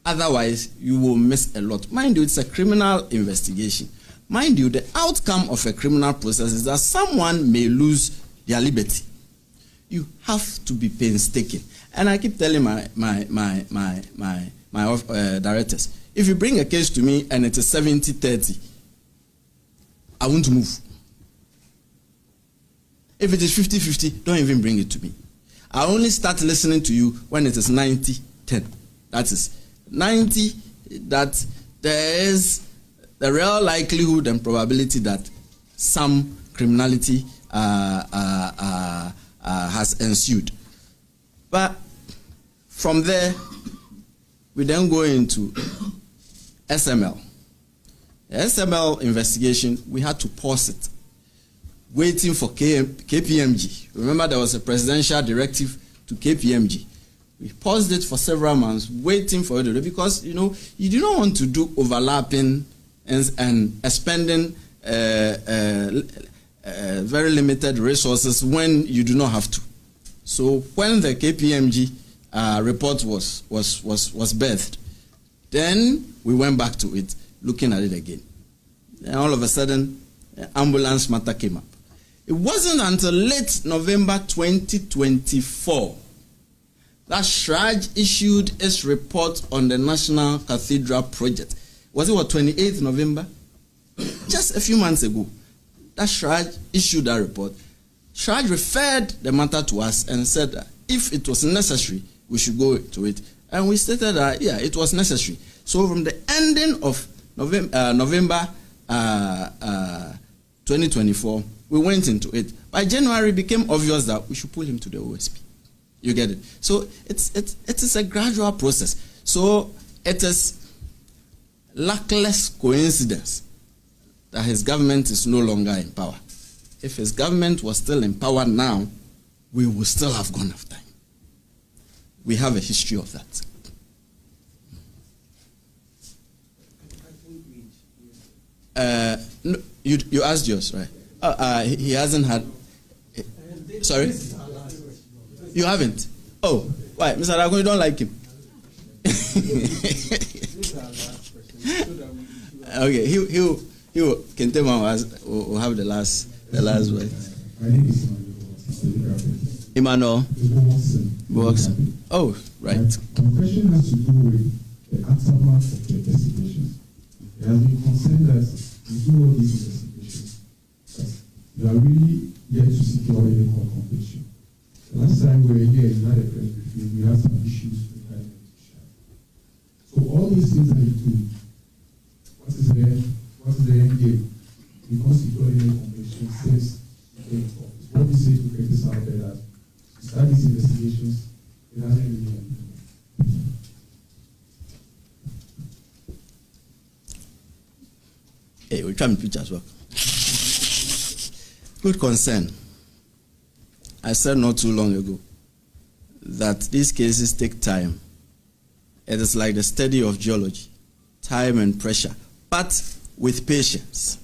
Otherwise, you will miss a lot. Mind you, it's a criminal investigation. Mind you, the outcome of a criminal process is that someone may lose their liberty. You have to be painstaking. And I keep telling my directors, if you bring a case to me and it is 70-30, I won't move. If it is 50-50, don't even bring it to me. I only start listening to you when it is 90-10. That is 90, that there is the real likelihood and probability that some criminality has ensued. But from there, we then go into SML. The SML investigation, we had to pause it, waiting for KPMG. Remember, there was a presidential directive to KPMG. We paused it for several months, waiting for it, because, you know, you do not want to do overlapping and spending very limited resources when you do not have to. So when the KPMG report was birthed, then we went back to it, looking at it again. And all of a sudden, the ambulance matter came up. It wasn't until late November 2024 that Shraj issued its report on the National Cathedral project. Was it 28th November? Just a few months ago, that Shraj issued that report. Shraj referred the matter to us and said that if it was necessary, we should go to it. And we stated that, yeah, it was necessary. So from the ending of November 2024, we went into it. By January, it became obvious that we should pull him to the OSP. You get it? So it is a gradual process. So it is luckless coincidence that his government is no longer in power. If his government was still in power now, we would still have gone after him. We have a history of that. No, you asked yours, right? He hasn't had. Sorry? You haven't? Oh, why? Mr. Dagon, you don't like him? Okay, he will. Kentema will have the last word. Emmanuel Boxon. Oh, right. The question has to do with the aftermath of the investigation. There has been concern that you do all these investigations, that you are really yet to secure any court conviction. The last time we were here in that press briefing, we had some issues regarding the judiciary. So all these things that you do, what is the end game? Because you got any conviction since you came to office. What do you say to critics out there that you start these investigations, it hasn't really happened? Hey, we'll try and preach as well. Good concern. I said not too long ago that these cases take time. It is like the study of geology, time and pressure, but with patience.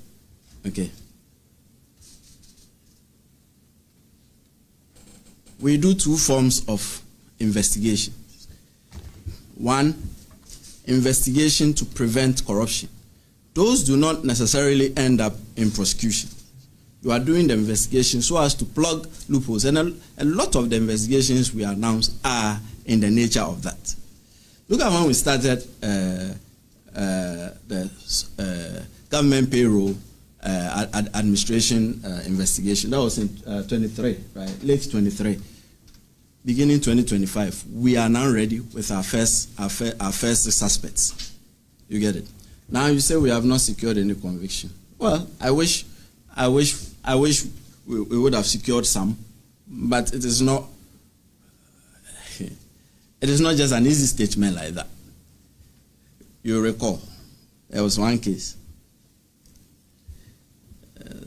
Okay. We do two forms of investigation. One, investigation to prevent corruption. Those do not necessarily end up in prosecution. You are doing the investigation so as to plug loopholes. And a lot of the investigations we announce are in the nature of that. Look at when we started the government payroll administration investigation. That was in 23, right? Late 23. Beginning 2025, we are now ready with our first suspects. You get it? Now you say we have not secured any conviction. Well, I wish we would have secured some, but it is not just an easy statement like that. You recall, there was one case.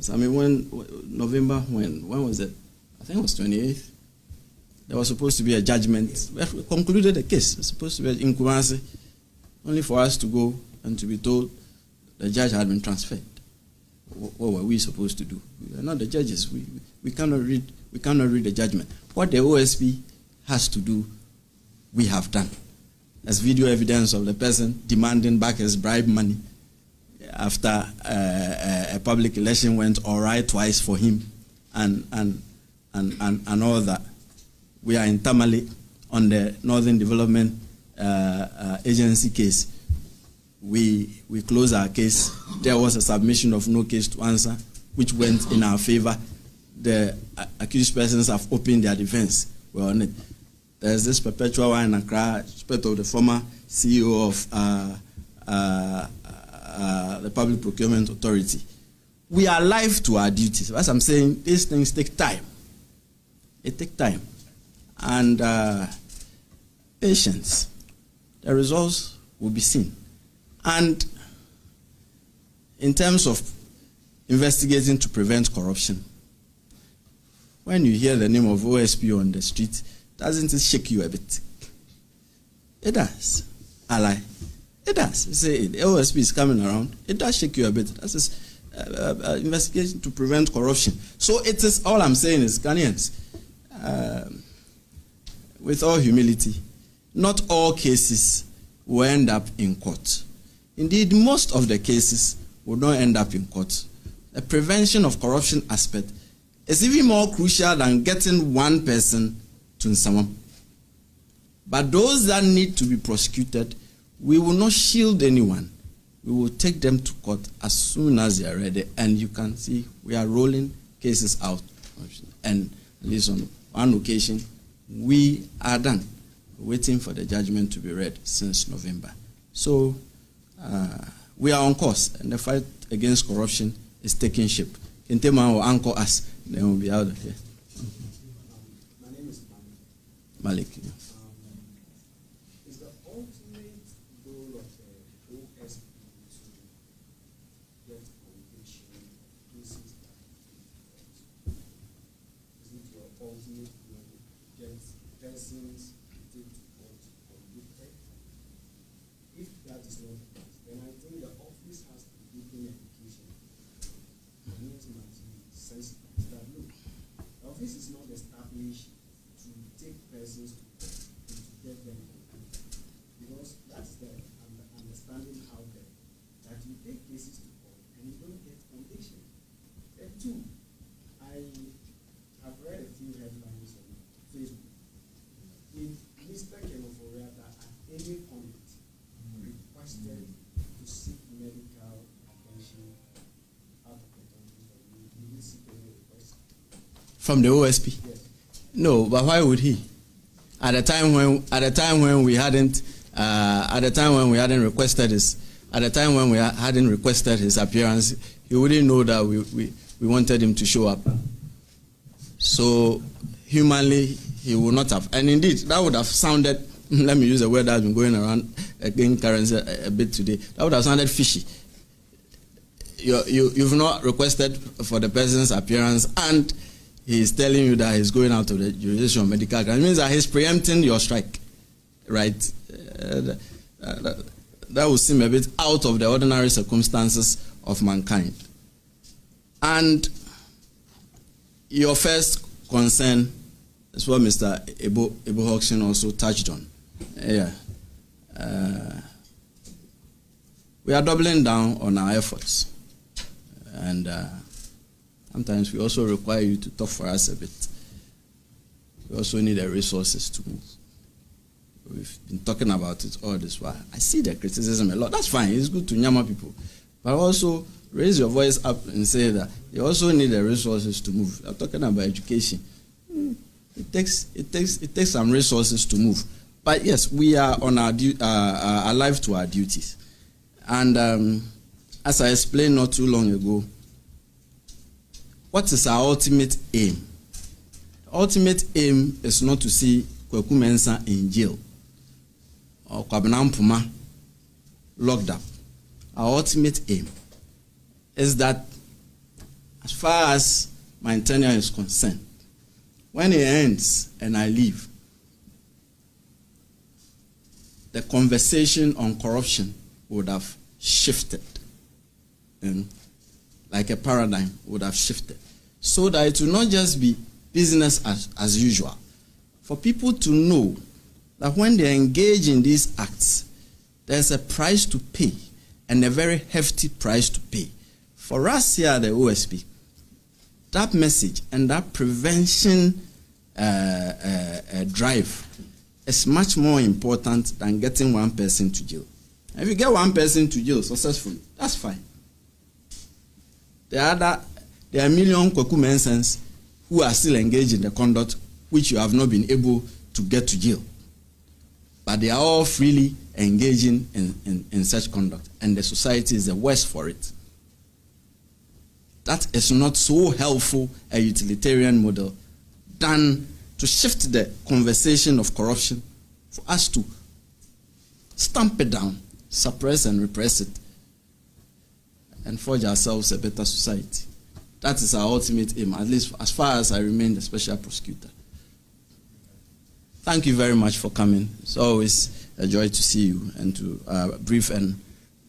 When was it? I think it was 28th. There was supposed to be a judgment. We concluded the case. It was supposed to be in Kumasi, only for us to go and to be told the judge had been transferred. What were we supposed to do? We are not the judges. We cannot read the judgment. What the OSP has to do, we have done. There's video evidence of the person demanding back his bribe money after a public election went all right twice for him, and all that. We are in Tamale on the Northern Development Agency case. We closed our case. There was a submission of no case to answer, which went in our favor. The accused persons have opened their defense. We're on it. There's this perpetual one in Accra, respect of the former CEO of the Public Procurement Authority. We are alive to our duties. As I'm saying, these things take time. It takes time. And patience. The results will be seen. And in terms of investigating to prevent corruption, when you hear the name of OSP on the street, doesn't it shake you a bit? It does. I lie. It does. You say the OSP is coming around. It does shake you a bit. That's investigation to prevent corruption. So it is, all I'm saying is, Ghanaians, with all humility, not all cases will end up in court. Indeed, most of the cases will not end up in court. The prevention of corruption aspect is even more crucial than getting one person to Nsawam. But those that need to be prosecuted, we will not shield anyone. We will take them to court as soon as they are ready. And you can see we are rolling cases out. And at least on one occasion, we are done, waiting for the judgment to be read since November. So we are on course, and the fight against corruption is taking shape. Kentema will anchor us, then we'll be out of here. My name is Malik. Is the ultimate goal of the OSP to get conviction cases that is it your ultimate goal to get persons taken to court convicted? If that is not the case, then I think the office has to give an education. Ghanaians must be sensitive that look, the office is not established to take persons to court and to get them convicted. Because that's the understanding out there, that you take cases to court and you don't get conviction. And two, I have read a few headlines on Facebook. If Mr. Kenoforiata at any point requested to seek medical attention out of the country from you, did he seek any request? From the OSP? Yes. No, but why would he? At the time when we hadn't requested his appearance, he wouldn't know that we wanted him to show up. So humanly, he would not have. And indeed, that would have sounded, let me use a word that's been going around again currency a bit today, that would have sounded fishy. You've not requested for the person's appearance and he's telling you that he's going out of the jurisdiction of medical grounds. It means that he's preempting your strike, right? That would seem a bit out of the ordinary circumstances of mankind. And your first concern is what Mr. Ebo Hodgson also touched on. Yeah. We are doubling down on our efforts. And sometimes we also require you to talk for us a bit. We also need the resources to move. We've been talking about it all this while. I see the criticism a lot. That's fine. It's good to nyama people. But also raise your voice up and say that you also need the resources to move. I'm talking about education. It takes some resources to move. But yes, we are on our alive to our duties. And as I explained not too long ago, what is our ultimate aim? The ultimate aim is not to see Kweku Mensah in jail or Kwabena Mpuma locked up. Our ultimate aim is that, as far as my tenure is concerned, when it ends and I leave, the conversation on corruption would have shifted. Like a paradigm would have shifted. So that it will not just be business as usual. For people to know that when they engage in these acts, there's a price to pay, and a very hefty price to pay. For us here at the OSP, that message and that prevention drive is much more important than getting one person to jail. If you get one person to jail successfully, that's fine. There are a million Kweku Mensahs who are still engaged in the conduct which you have not been able to get to jail. But they are all freely engaging in such conduct, and the society is the worse for it. That is not so helpful a utilitarian model than to shift the conversation of corruption for us to stamp it down, suppress and repress it, and forge ourselves a better society. That is our ultimate aim, at least as far as I remain the special prosecutor. Thank you very much for coming. It's always a joy to see you and to brief and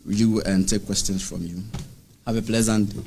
review and take questions from you. Have a pleasant day.